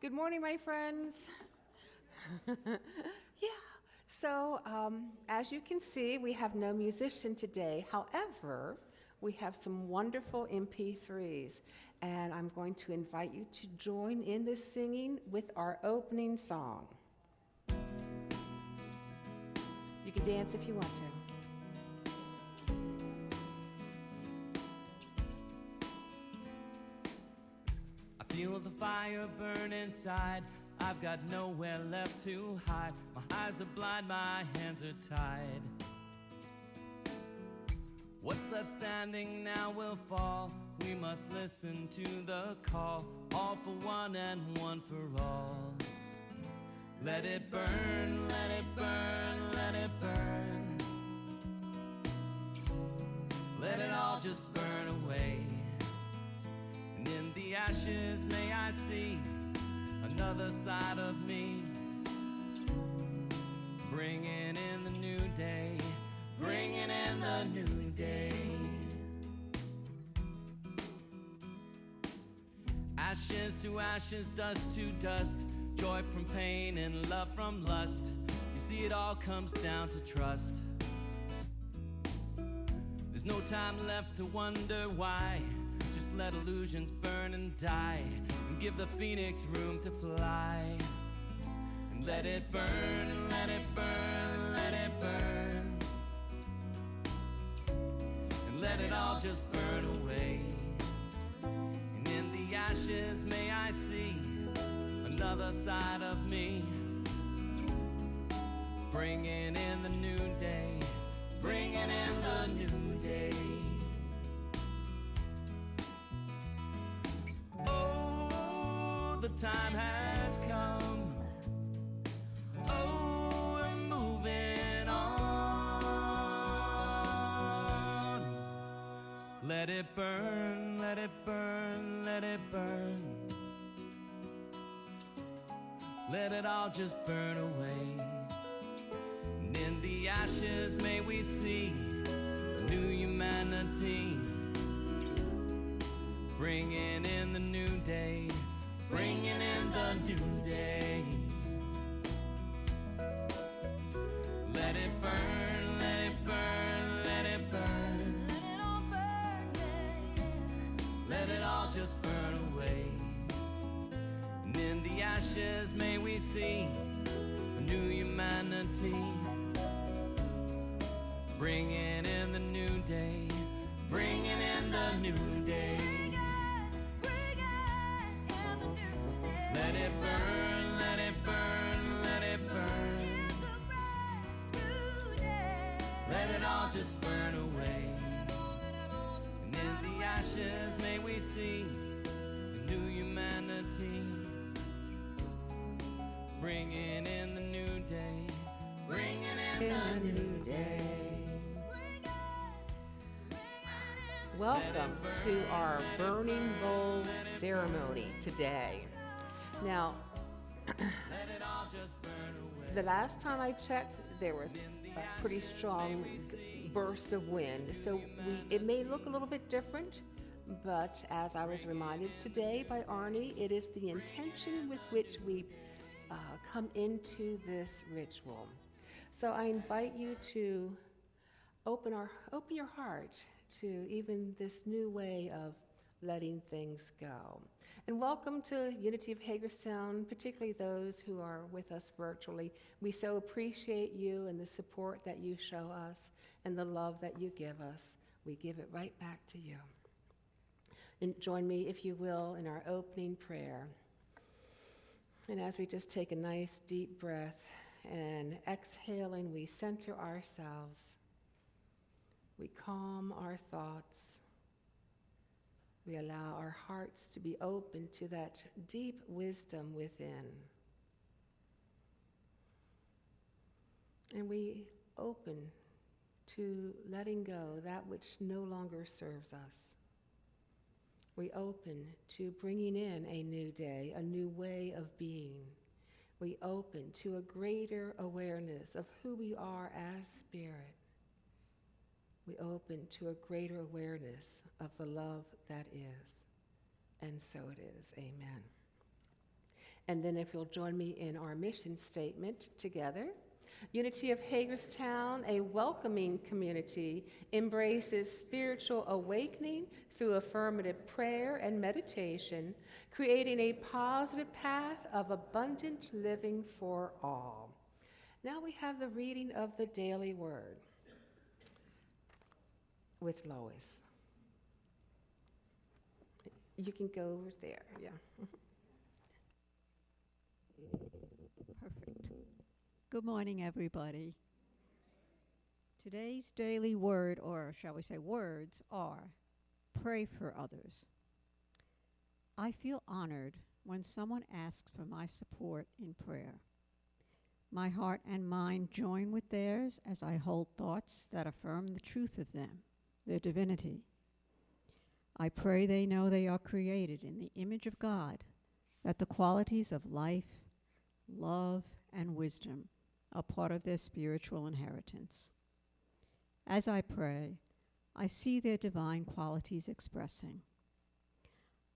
Good morning, my friends. Yeah, so as you can see, we have no musician today. However, we have some wonderful MP3s, and I'm going to invite you to join in the singing with our opening song. You can dance if you want to. I feel the fire burn inside. I've got nowhere left to hide. My eyes are blind, my hands are tied. What's left standing now will fall. We must listen to the call. All for one and one for all. Let it burn, let it burn, let it burn. Let it all just burn away. And in the ashes may I see another side of me, bringing in the new day, bringing in the new day. Ashes to ashes, dust to dust, joy from pain and love from lust. You see, it all comes down to trust. There's no time left to wonder why. Just let illusions burn and die, and give the phoenix room to fly. And let it burn, and let it burn, let it burn. And let it all just burn away. And in the ashes may I see another side of me, bringing in the new day, bringing in the new day. The time has come. Oh, we're moving on. Let it burn, let it burn, let it burn. Let it all just burn away. And in the ashes may we see a new humanity, bringing in the new day, bringing in the new day. Let it burn, let it burn, let it burn. Let it all burn, yeah. Let it all just burn away. And in the ashes may we see a new humanity, bringing in the new day, bringing in the new day. Let it burn, let it burn, let it burn. It's a brand new day. Let it all just burn away. And in the ashes may we see a new humanity, bringing in the new day, bringing in the new day. Welcome to our Burning Bowl ceremony today. Now, the last time I checked, there was a pretty strong burst of wind, so it may look a little bit different, but as I was reminded today by Arnie, it is the intention with which we come into this ritual. So I invite you to open your heart to even this new way of letting things go. And welcome to Unity of Hagerstown, particularly those who are with us virtually. We so appreciate you and the support that you show us and the love that you give us. We give it right back to you. And join me, if you will, in our opening prayer. And as we just take a nice deep breath and exhaling, we center ourselves. We calm our thoughts. We allow our hearts to be open to that deep wisdom within. And we open to letting go that which no longer serves us. We open to bringing in a new day, a new way of being. We open to a greater awareness of who we are as spirit. We open to a greater awareness of the love that is. And so it is. Amen. And then if you'll join me in our mission statement together. Unity of Hagerstown, a welcoming community, embraces spiritual awakening through affirmative prayer and meditation, creating a positive path of abundant living for all. Now we have the reading of the daily word with Lois. You can go over there, yeah. Perfect. Good morning, everybody. Today's daily word, or shall we say words, are pray for others. I feel honored when someone asks for my support in prayer. My heart and mind join with theirs as I hold thoughts that affirm the truth of them, their divinity. I pray they know they are created in the image of God, that the qualities of life, love, and wisdom are part of their spiritual inheritance. As I pray, I see their divine qualities expressing.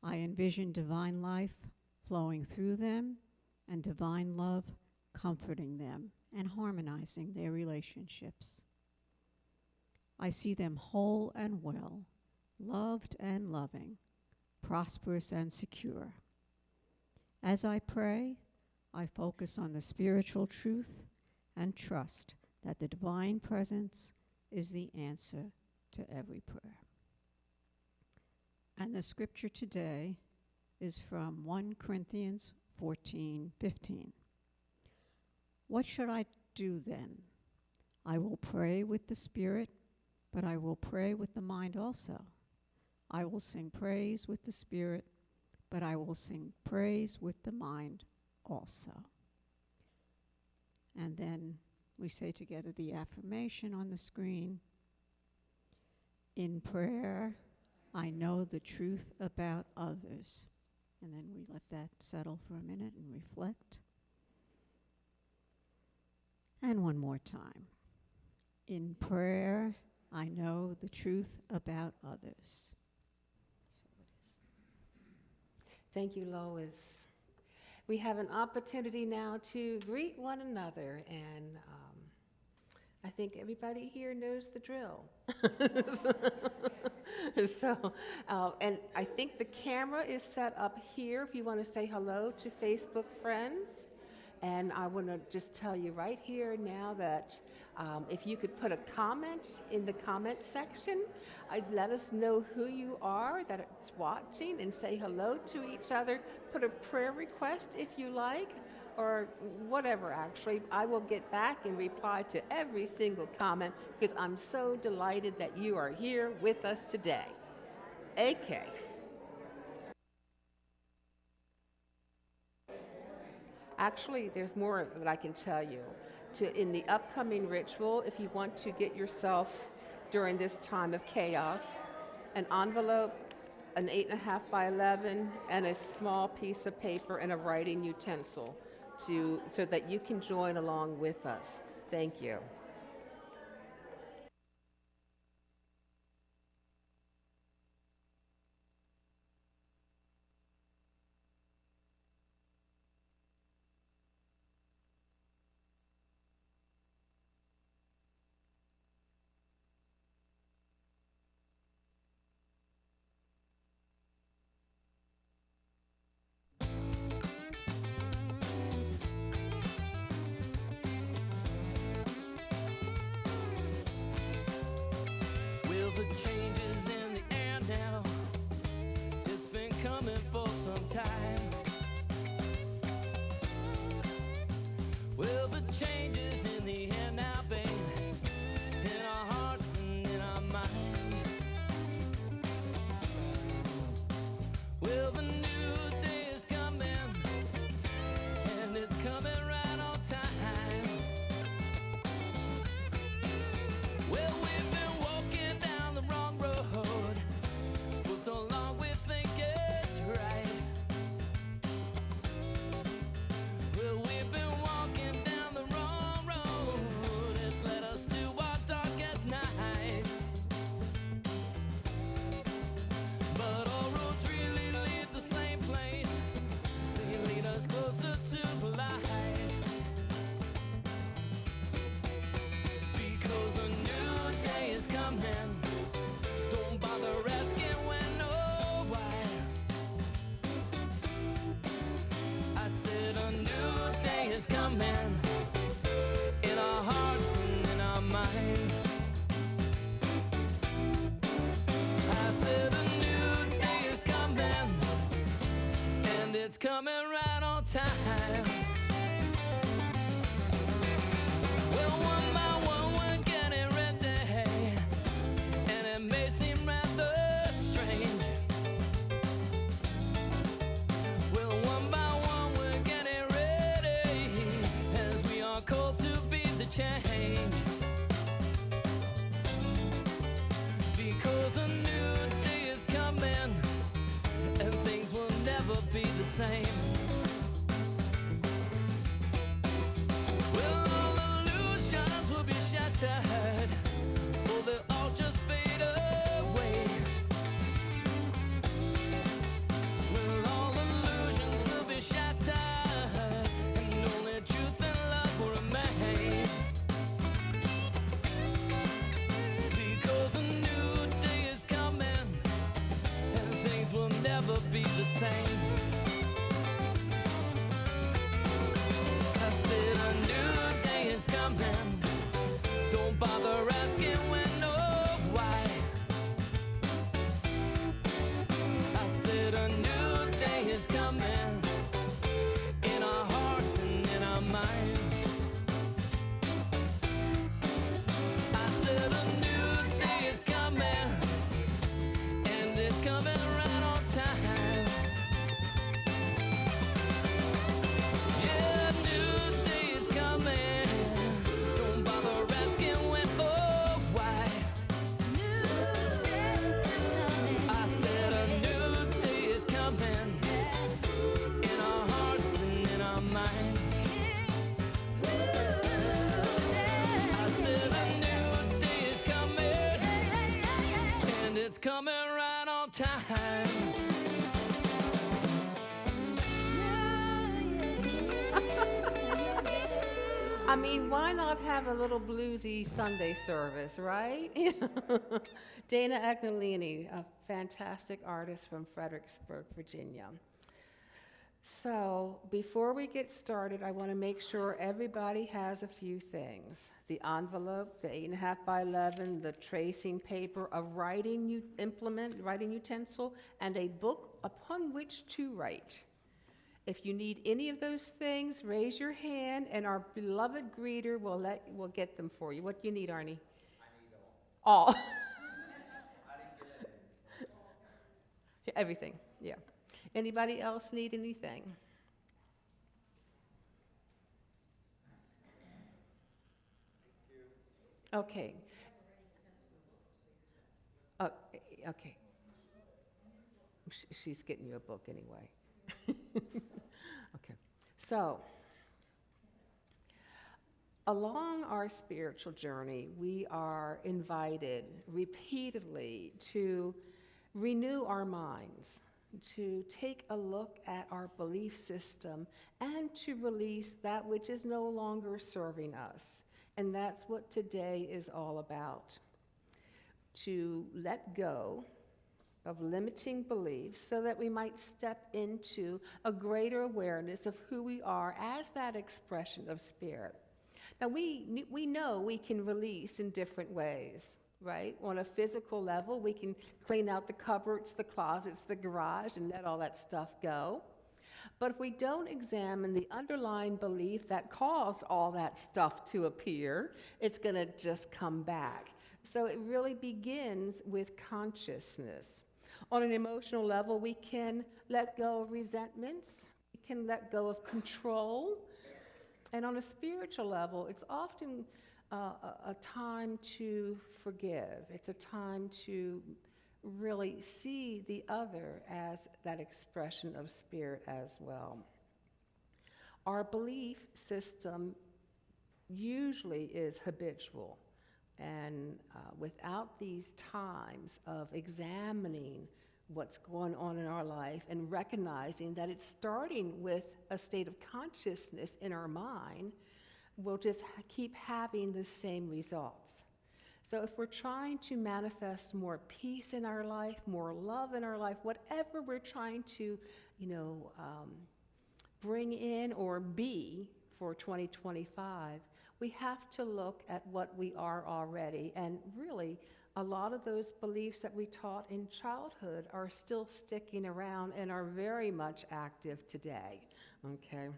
I envision divine life flowing through them and divine love comforting them and harmonizing their relationships. I see them whole and well, loved and loving, prosperous and secure. As I pray, I focus on the spiritual truth and trust that the divine presence is the answer to every prayer. And the scripture today is from 1 Corinthians 14:15. What should I do then? I will pray with the Spirit, but I will pray with the mind also. I will sing praise with the Spirit, but I will sing praise with the mind also. And then we say together the affirmation on the screen. In prayer, I know the truth about others. And then we let that settle for a minute and reflect. And one more time. In prayer, I know the truth about others. So it is. Thank you, Lois. We have an opportunity now to greet one another, and I think everybody here knows the drill. And I think the camera is set up here if you want to say hello to Facebook friends. And I want to just tell you right here now that if you could put a comment in the comment section, let us know who you are that's watching and say hello to each other. Put a prayer request if you like, or whatever actually. I will get back and reply to every single comment because I'm so delighted that you are here with us today. Okay. Actually, there's more that I can tell you. In the upcoming ritual, if you want to get yourself, during this time of chaos, an envelope, an 8.5 by 11, and a small piece of paper and a writing utensil so that you can join along with us. Thank you. The changes in the air now, it's been coming for some time. Well, the changes in the air now, babe, in our hearts and in our minds. Well, the new day is coming, and it's coming right on time. Well, we've been walking down the wrong road, coming. Don't bother asking when or why. I said a new day is coming in our hearts and in our minds. I said a new day is coming, and it's coming right on time. Well, one by one we're getting ready, and it may seem rather strange. Well, one by one we're getting ready, as we are called to be the change. Because a new day is coming, and things will never be the same. Well, all illusions will be shattered, or they'll all just fade away. Well, all illusions will be shattered, and only truth and love will remain. Because a new day is coming, and things will never be the same. I said a new day is coming. Don't bother asking when or why. I said a new day is coming in our hearts and in our minds. I said a new day is coming, and it's coming right on time. Yeah, new day is coming. Don't bother asking when or why. I said a new day is coming in our hearts and in our minds. I said a new day is coming, and it's coming right on time. I mean, why not have a little bluesy Sunday service, right? Dana Agnolini, a fantastic artist from Fredericksburg, Virginia. So before we get started, I want to make sure everybody has a few things. The envelope, the 8.5 by 11, the tracing paper, a writing implement, writing utensil, and a book upon which to write. If you need any of those things, raise your hand, and our beloved greeter will get them for you. What do you need, Arnie? I need all. All. Everything, yeah. Anybody else need anything? Okay. Oh, okay. She's getting you a book anyway. Okay. So, along our spiritual journey, we are invited repeatedly to renew our minds, to take a look at our belief system, and to release that which is no longer serving us. And that's what today is all about. To let go of limiting beliefs so that we might step into a greater awareness of who we are as that expression of spirit. Now, we know we can release in different ways, right? On a physical level, we can clean out the cupboards, the closets, the garage, and let all that stuff go. But if we don't examine the underlying belief that caused all that stuff to appear, it's going to just come back. So it really begins with consciousness. On an emotional level, we can let go of resentments, we can let go of control. And on a spiritual level, it's often a time to forgive. It's a time to really see the other as that expression of spirit as well. Our belief system usually is habitual. And without these times of examining what's going on in our life and recognizing that it's starting with a state of consciousness in our mind, we'll just keep having the same results. So if we're trying to manifest more peace in our life, more love in our life, whatever we're trying to, bring in or be for 2025, we have to look at what we are already. And really, a lot of those beliefs that we taught in childhood are still sticking around and are very much active today, okay?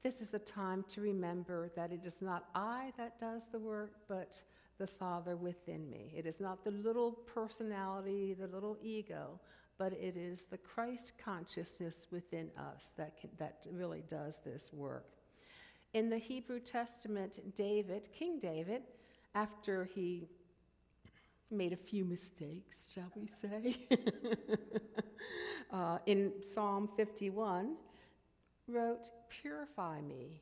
This is the time to remember that it is not I that does the work, but the Father within me. It is not the little personality, the little ego, but it is the Christ consciousness within us that really does this work. In the Hebrew Testament, King David, after he made a few mistakes, shall we say, in Psalm 51, wrote, "Purify me,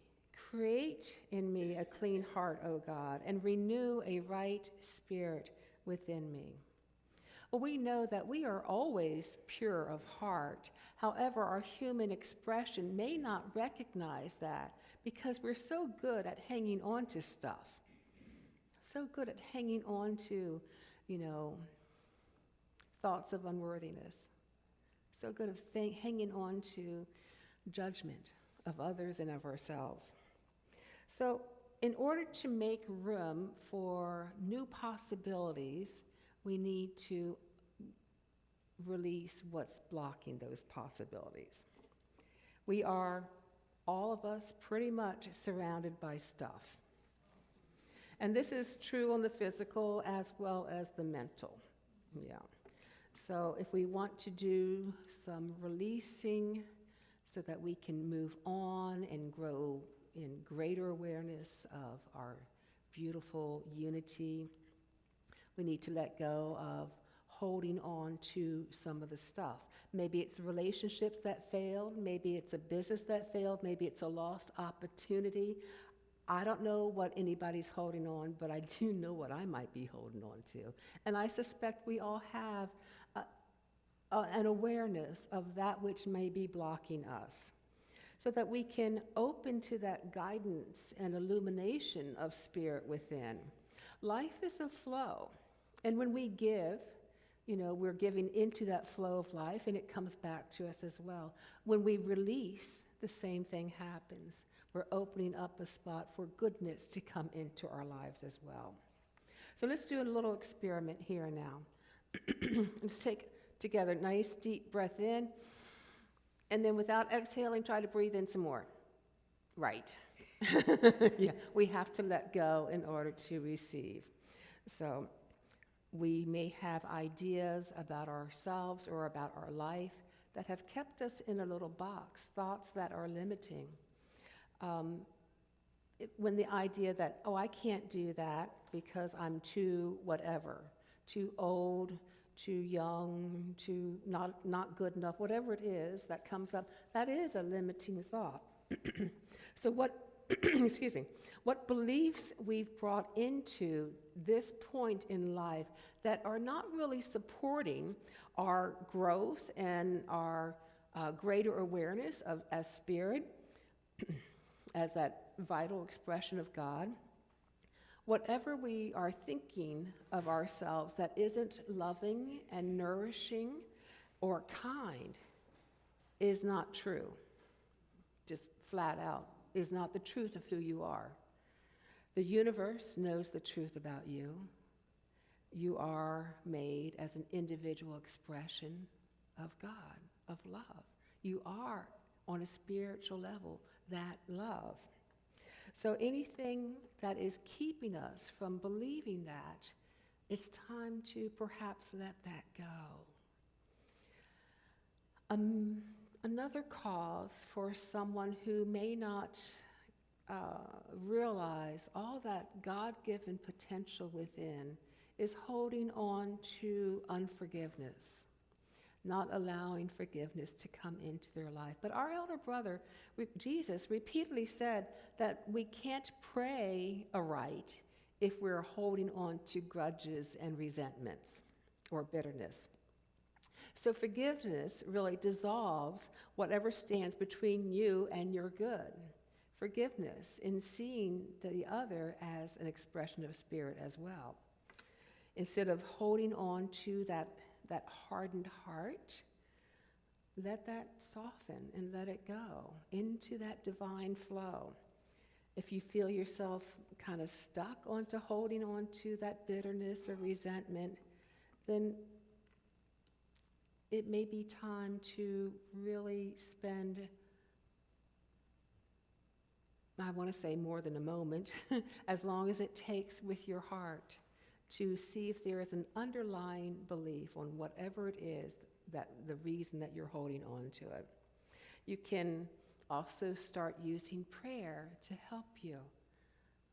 create in me a clean heart, O God, and renew a right spirit within me." Well, we know that we are always pure of heart. However, our human expression may not recognize that because we're so good at hanging on to stuff, so good at hanging on to, thoughts of unworthiness, so good at hanging on to judgment of others and of ourselves. So in order to make room for new possibilities, we need to release what's blocking those possibilities. We are, all of us, pretty much surrounded by stuff. And this is true on the physical as well as the mental. Yeah. So if we want to do some releasing so that we can move on and grow in greater awareness of our beautiful unity, we need to let go of holding on to some of the stuff. Maybe it's relationships that failed, maybe it's a business that failed, maybe it's a lost opportunity. I don't know what anybody's holding on, but I do know what I might be holding on to. And I suspect we all have an awareness of that which may be blocking us, so that we can open to that guidance and illumination of spirit within. Life is a flow, and when we give, we're giving into that flow of life, and it comes back to us as well. When we release, the same thing happens. We're opening up a spot for goodness to come into our lives as well. So let's do a little experiment here and now. Let's take together, nice deep breath in, and then without exhaling, try to breathe in some more. Right. Yeah, we have to let go in order to receive. So we may have ideas about ourselves or about our life that have kept us in a little box, thoughts that are limiting. When the idea that, I can't do that because I'm too whatever, too old, too young, too not good enough, whatever it is that comes up, that is a limiting thought. So what beliefs we've brought into this point in life that are not really supporting our growth and our greater awareness as spirit, as that vital expression of God. Whatever we are thinking of ourselves that isn't loving and nourishing or kind is not true. Just flat out, is not the truth of who you are. The universe knows the truth about you. You are made as an individual expression of God, of love. You are, on a spiritual level, that love. So anything that is keeping us from believing that, it's time to perhaps let that go. Another cause for someone who may not realize all that God-given potential within is holding on to unforgiveness, not allowing forgiveness to come into their life. But our elder brother, Jesus, repeatedly said that we can't pray aright if we're holding on to grudges and resentments or bitterness. So forgiveness really dissolves whatever stands between you and your good. forgiveness, in seeing the other as an expression of spirit as well. Instead of holding on to that hardened heart, let that soften and let it go into that divine flow. If you feel yourself kind of stuck onto holding on to that bitterness or resentment, then it may be time to really spend, I want to say more than a moment, as long as it takes with your heart to see if there is an underlying belief on whatever it is that the reason that you're holding on to it. You can also start using prayer to help you.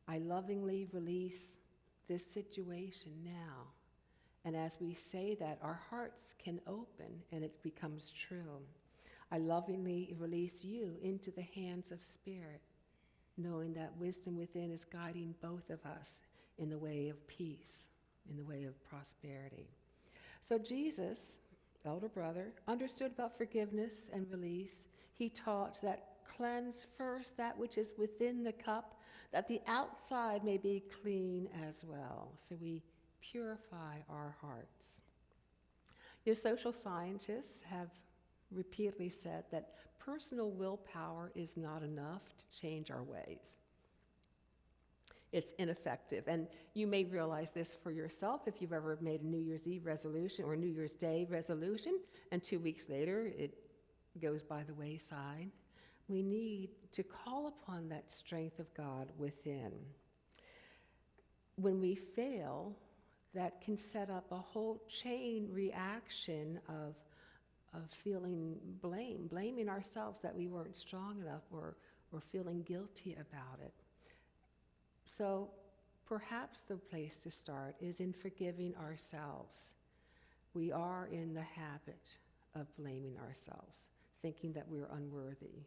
I lovingly release this situation now. And as we say that, our hearts can open and it becomes true. I lovingly release you into the hands of Spirit, knowing that wisdom within is guiding both of us in the way of peace, in the way of prosperity. So Jesus, elder brother, understood about forgiveness and release. He taught that cleanse first that which is within the cup, that the outside may be clean as well. So we purify our hearts. Your social scientists have repeatedly said that personal willpower is not enough to change our ways. It's ineffective. And you may realize this for yourself if you've ever made a New Year's Eve resolution or New Year's Day resolution, and 2 weeks later it goes by the wayside. We need to call upon that strength of God within. When we fail, that can set up a whole chain reaction of feeling blaming ourselves that we weren't strong enough, or feeling guilty about it. So perhaps the place to start is in forgiving ourselves. We are in the habit of blaming ourselves, thinking that we're unworthy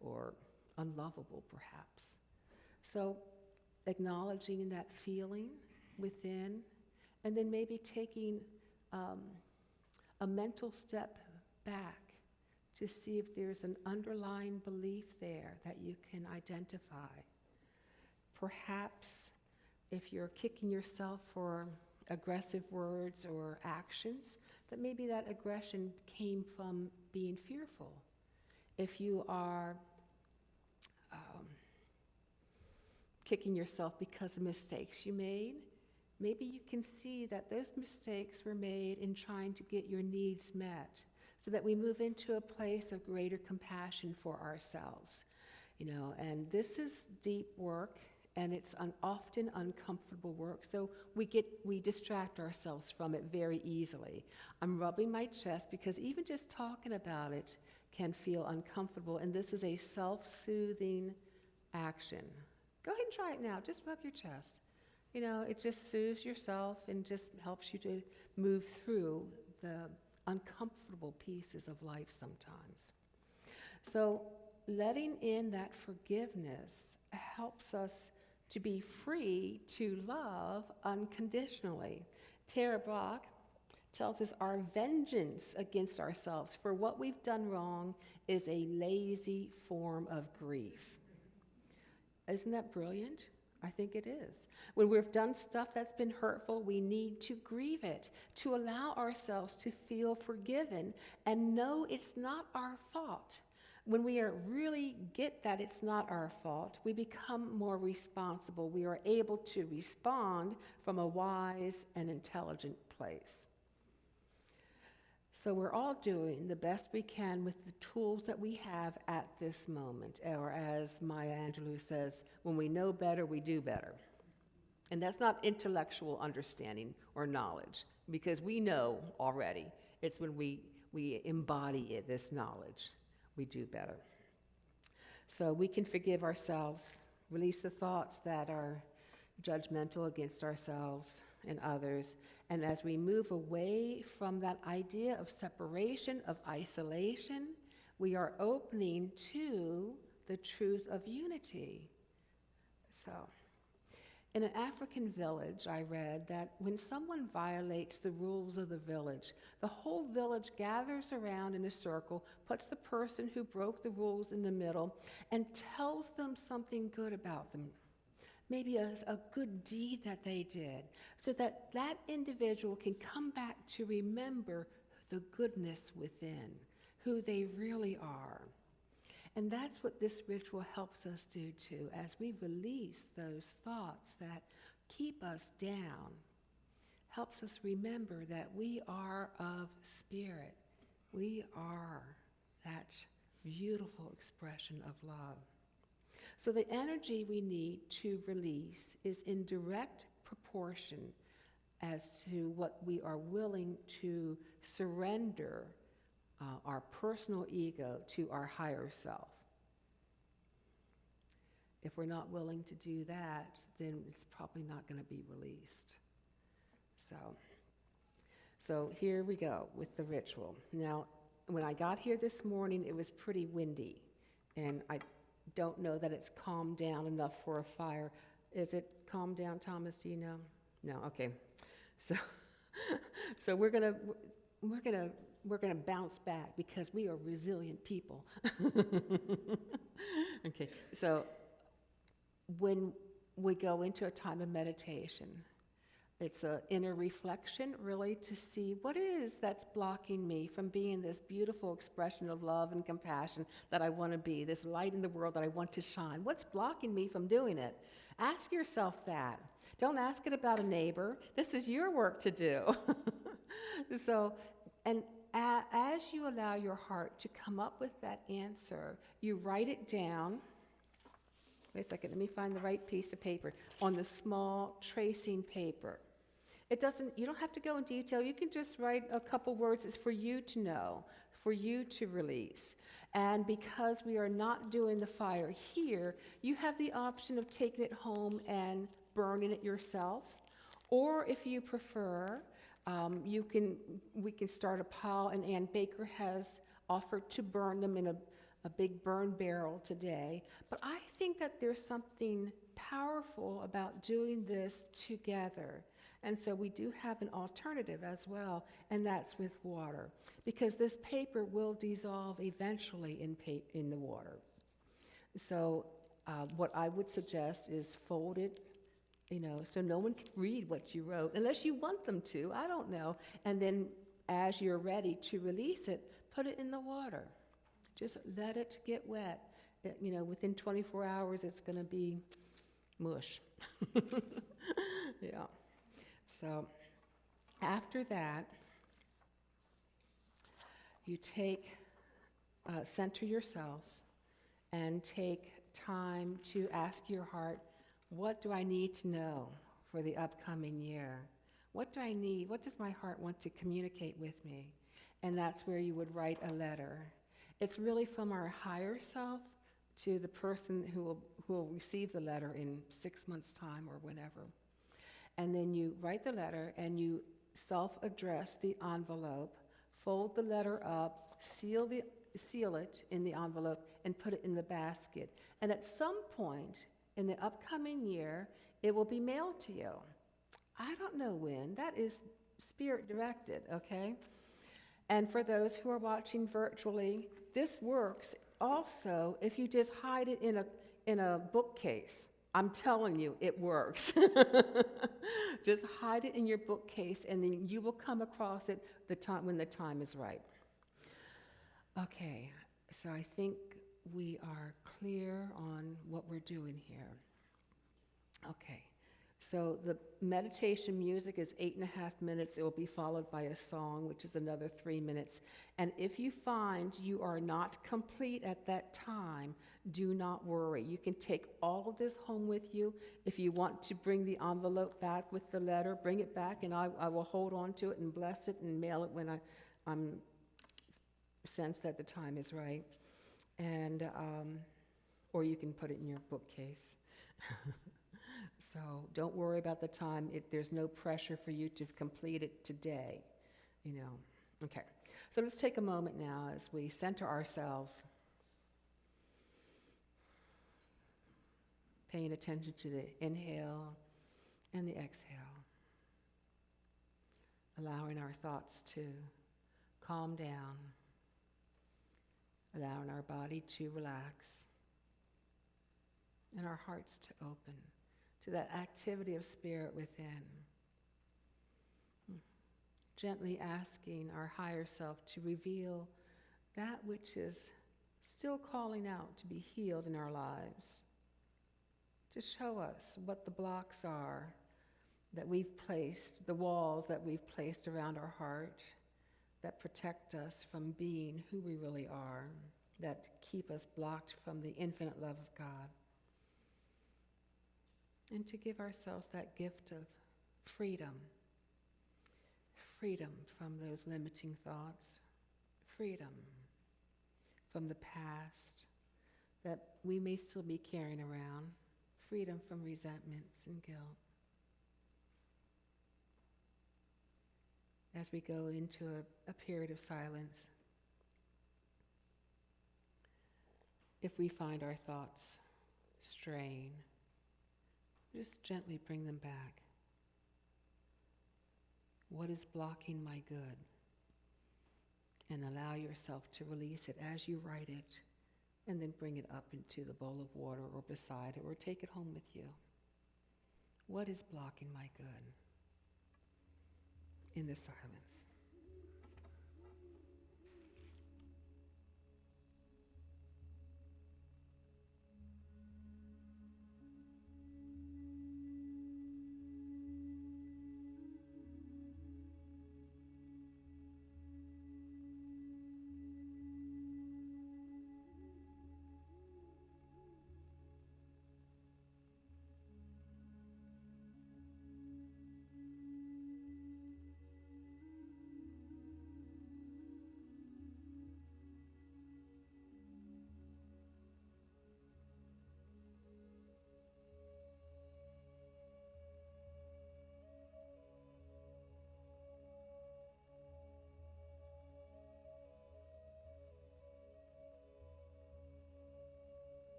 or unlovable perhaps. So acknowledging that feeling within, and then maybe taking a mental step back to see if there's an underlying belief there that you can identify. Perhaps if you're kicking yourself for aggressive words or actions, that maybe that aggression came from being fearful. If you are kicking yourself because of mistakes you made, maybe you can see that those mistakes were made in trying to get your needs met, so that we move into a place of greater compassion for ourselves. And this is deep work, and it's often uncomfortable work, so we distract ourselves from it very easily. I'm rubbing my chest because even just talking about it can feel uncomfortable, and this is a self-soothing action. Go ahead and try it now. Just rub your chest. It just soothes yourself and just helps you to move through the uncomfortable pieces of life sometimes. So letting in that forgiveness helps us to be free to love unconditionally. Tara Brach tells us our vengeance against ourselves for what we've done wrong is a lazy form of grief. Isn't that brilliant? I think it is. When we've done stuff that's been hurtful, we need to grieve it, to allow ourselves to feel forgiven and know it's not our fault. When we really get that it's not our fault, we become more responsible. We are able to respond from a wise and intelligent place. So we're all doing the best we can with the tools that we have at this moment. Or as Maya Angelou says, when we know better, we do better. And that's not intellectual understanding or knowledge, because we know already. It's when we embody this knowledge, we do better. So we can forgive ourselves, release the thoughts that are judgmental against ourselves and others. And as we move away from that idea of separation, of isolation, we are opening to the truth of unity. So, In an African village, I read that when someone violates the rules of the village, the whole village gathers around in a circle, puts the person who broke the rules in the middle, and tells them something good about them. Maybe a good deed that they did, so that that individual can come back to remember the goodness within, who they really are. And that's what this ritual helps us do too, as we release those thoughts that keep us down, helps us remember that we are of spirit. We are that beautiful expression of love. So the energy we need to release is in direct proportion as to what we are willing to surrender our personal ego to our higher self. If we're not willing to do that, then it's probably not going to be released. So here we go with the ritual. Now, when I got here this morning, it was pretty windy, and I don't know that it's calmed down enough for a fire. Is it calmed down, Thomas? Do you know? No. Okay. So we're gonna bounce back because we are resilient people. Okay, so when we go into a time of meditation, it's an inner reflection, really, to see what it is that's blocking me from being this beautiful expression of love and compassion that I want to be, this light in the world that I want to shine. What's blocking me from doing it? Ask yourself that. Don't ask it about a neighbor. This is your work to do. As you allow your heart to come up with that answer, you write it down. Wait a second, let me find the right piece of paper. On the small tracing paper. You don't have to go in detail. You can just write a couple words. It's for you to know, for you to release. And because we are not doing the fire here, you have the option of taking it home and burning it yourself. Or if you prefer, we can start a pile, and Ann Baker has offered to burn them in a big burn barrel today. But I think that there's something powerful about doing this together. And so we do have an alternative as well, and that's with water, because this paper will dissolve eventually in the water. So what I would suggest is fold it, so no one can read what you wrote, unless you want them to, I don't know. And then as you're ready to release it, put it in the water. Just let it get wet. Within 24 hours, it's going to be mush. Yeah. So after that, you center yourselves and take time to ask your heart, what do I need to know for the upcoming year? What do I need? What does my heart want to communicate with me? And that's where you would write a letter. It's really from our higher self to the person who will receive the letter in 6 months' time or whenever. And then you write the letter and you self-address the envelope, fold the letter up, seal it in the envelope, and put it in the basket. And at some point in the upcoming year, it will be mailed to you. I don't know when. That is spirit-directed, okay? And for those who are watching virtually, this works also if you just hide it in a bookcase. I'm telling you, it works. Just hide it in your bookcase, and then you will come across it when the time is right. Okay, so I think we are clear on what we're doing here. Okay, so the meditation music is 8.5 minutes. It will be followed by a song, which is another 3 minutes. And if you find you are not complete at that time, do not worry. You can take all of this home with you. If you want to bring the envelope back with the letter, bring it back, and I will hold on to it and bless it and mail it when I'm sense that the time is right. And or you can put it in your bookcase. So don't worry about the time. There's no pressure for you to complete it today, Okay, so let's take a moment now as we center ourselves, paying attention to the inhale and the exhale, allowing our thoughts to calm down, allowing our body to relax, and our hearts to open to that activity of spirit within. Gently asking our higher self to reveal that which is still calling out to be healed in our lives, to show us what the blocks are that we've placed, the walls that we've placed around our heart that protect us from being who we really are, that keep us blocked from the infinite love of God. And to give ourselves that gift of freedom, freedom from those limiting thoughts, freedom from the past that we may still be carrying around, freedom from resentments and guilt. As we go into a period of silence, if we find our thoughts straying, just gently bring them back. What is blocking my good? And allow yourself to release it as you write it, and then bring it up into the bowl of water or beside it, or take it home with you. What is blocking my good? In the silence.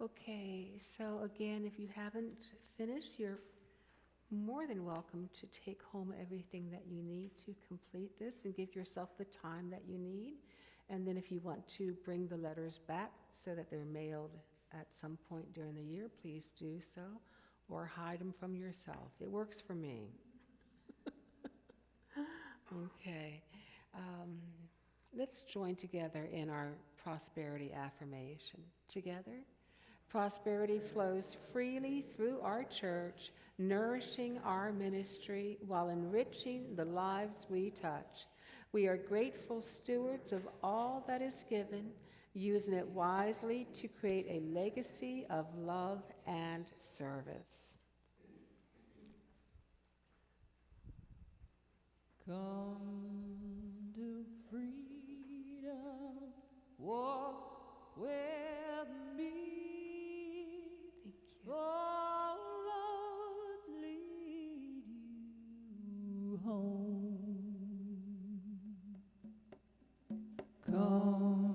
Okay, so again, if you haven't finished, you're more than welcome to take home everything that you need to complete this and give yourself the time that you need. And then if you want to bring the letters back so that they're mailed at some point during the year, please do so, or hide them from yourself. It works for me. Okay. Let's join together in our prosperity affirmation. Together, prosperity flows freely through our church, nourishing our ministry while enriching the lives we touch. We are grateful stewards of all that is given, using it wisely to create a legacy of love and service. Come to freedom, walk with me. Thank you. All roads lead you home. Come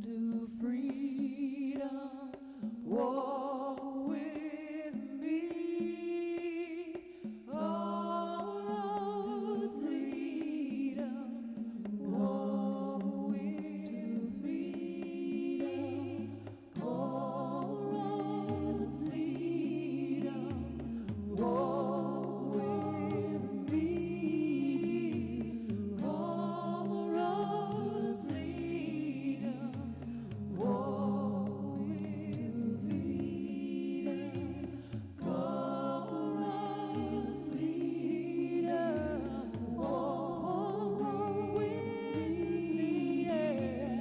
to freedom, walk with me. All roads lead walk with freedom. All roads lead walk with me. All roads lead walk with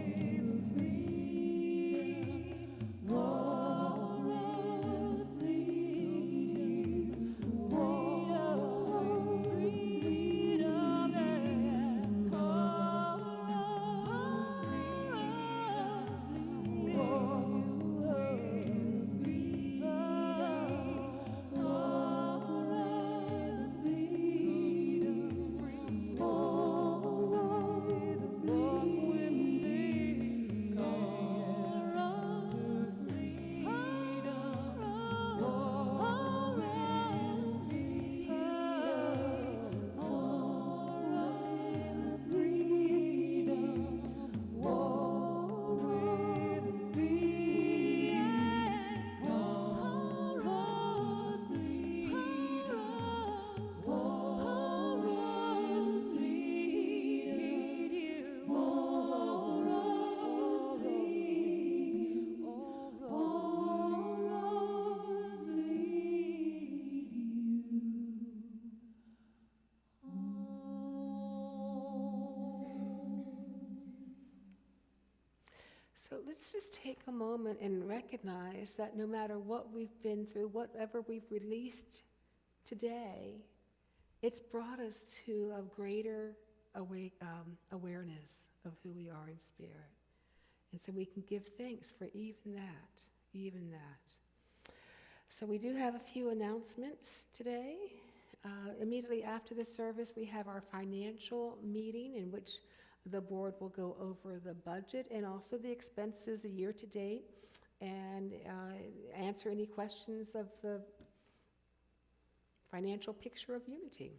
freedom. All roads lead walk with me. All roads lead walk with me. All roads lead So let's just take a moment and recognize that no matter what we've been through, whatever we've released today, it's brought us to a greater awareness of who we are in spirit. And so we can give thanks for even that. So we do have a few announcements today. Immediately after the service, we have our financial meeting in which the board will go over the budget and also the expenses a year to date and answer any questions of the financial picture of Unity.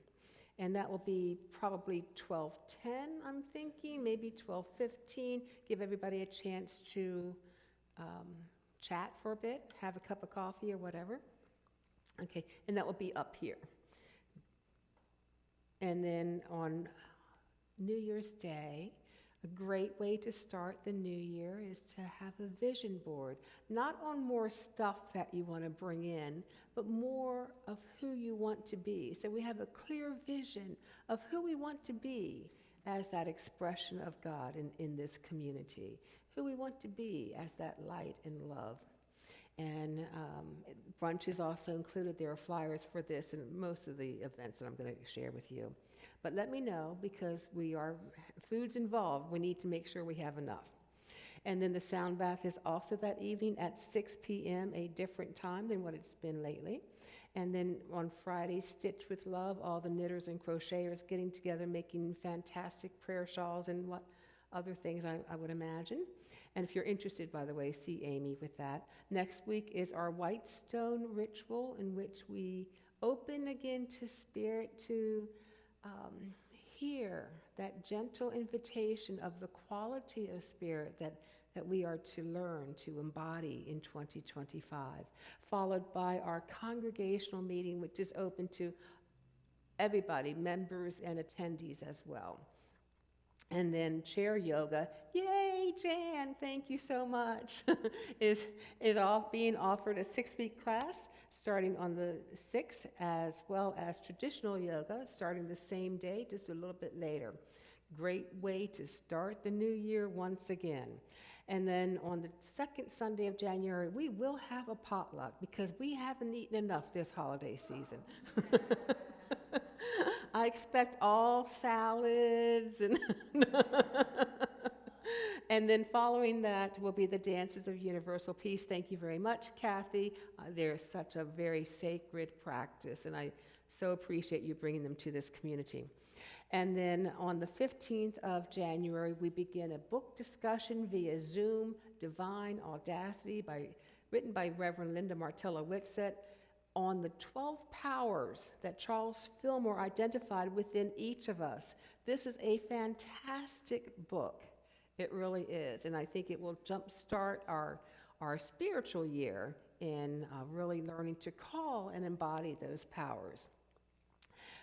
And that will be probably 12:10, I'm thinking, maybe 12:15. Give everybody a chance to chat for a bit, have a cup of coffee or whatever. Okay, and that will be up here. And then on New Year's Day, a great way to start the new year is to have a vision board, not on more stuff that you want to bring in, but more of who you want to be. So we have a clear vision of who we want to be as that expression of God in this community, who we want to be as that light and love. And brunch is also included. There are flyers for this and most of the events that I'm going to share with you. But let me know, because food's involved. We need to make sure we have enough. And then the sound bath is also that evening at 6 p.m., a different time than what it's been lately. And then on Friday, Stitch with Love, all the knitters and crocheters getting together, making fantastic prayer shawls and what other things I would imagine. And if you're interested, by the way, see Amy with that. Next week is our White Stone ritual, in which we open again to Spirit to hear that gentle invitation of the quality of Spirit that we are to learn to embody in 2025, followed by our congregational meeting, which is open to everybody, members and attendees as well. And then chair yoga, yay, Jan, thank you so much, is all being offered a 6-week class starting on the 6th, as well as traditional yoga starting the same day, just a little bit later. Great way to start the new year once again. And then on the second Sunday of January, we will have a potluck because we haven't eaten enough this holiday season. I expect all salads and and then following that will be the Dances of Universal Peace. Thank you very much, Kathy. They're such a very sacred practice, and I so appreciate you bringing them to this community. And then on the 15th of January, we begin a book discussion via Zoom, Divine Audacity, written by Reverend Linda Martella Whitsett, on the 12 powers that Charles Fillmore identified within each of us. This is a fantastic book. It really is. And I think it will jumpstart our spiritual year in really learning to call and embody those powers.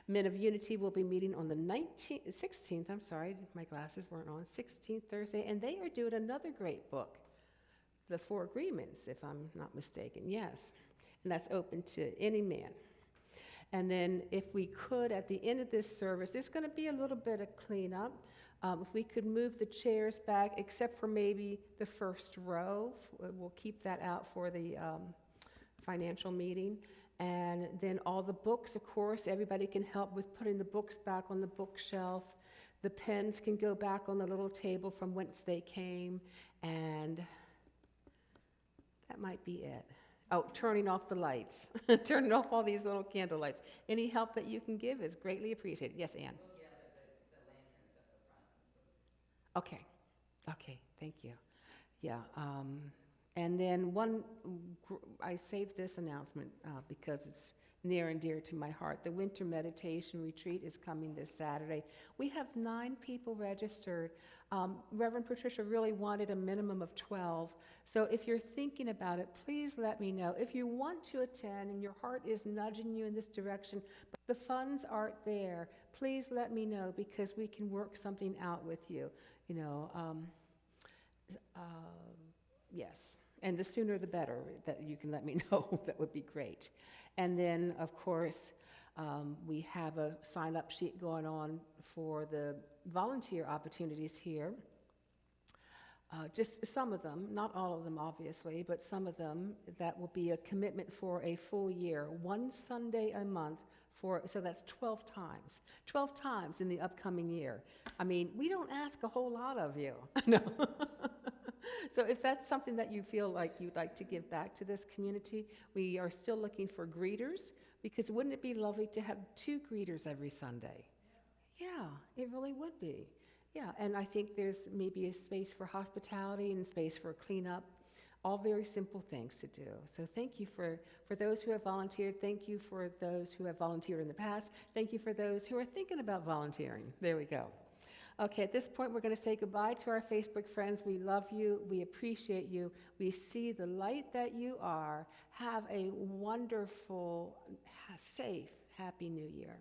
Men of Unity will be meeting on the 16th, I'm sorry, my glasses weren't on, 16th Thursday, and they are doing another great book, The Four Agreements, if I'm not mistaken, yes. And that's open to any man. And then if we could, at the end of this service, there's going to be a little bit of cleanup. If we could move the chairs back, except for maybe the first row, we'll keep that out for the financial meeting. And then all the books, of course, everybody can help with putting the books back on the bookshelf. The pens can go back on the little table from whence they came. And that might be it. Oh, turning off the lights, turning off all these little candle lights. Any help that you can give is greatly appreciated. Yes, Ann? We'll gather the lanterns up the front. Okay, thank you. Yeah, and then I saved this announcement because it's near and dear to my heart. The Winter Meditation Retreat is coming this Saturday. We have 9 people registered. Reverend Patricia really wanted a minimum of 12. So if you're thinking about it, please let me know. If you want to attend and your heart is nudging you in this direction, but the funds aren't there, please let me know because we can work something out with you. You know, yes. And the sooner the better that you can let me know, that would be great. And then, of course, we have a sign-up sheet going on for the volunteer opportunities here. Just some of them, not all of them obviously, but some of them, that will be a commitment for a full year, 1 Sunday a month, so that's 12 times. 12 times in the upcoming year. I mean, we don't ask a whole lot of you. No. So if that's something that you feel like you'd like to give back to this community, we are still looking for greeters, because wouldn't it be lovely to have 2 greeters every Sunday? Yeah, it really would be. Yeah, and I think there's maybe a space for hospitality and space for cleanup, all very simple things to do. So thank you for those who have volunteered. Thank you for those who have volunteered in the past. Thank you for those who are thinking about volunteering. There we go. Okay, at this point, we're going to say goodbye to our Facebook friends. We love you. We appreciate you. We see the light that you are. Have a wonderful, safe, happy New Year.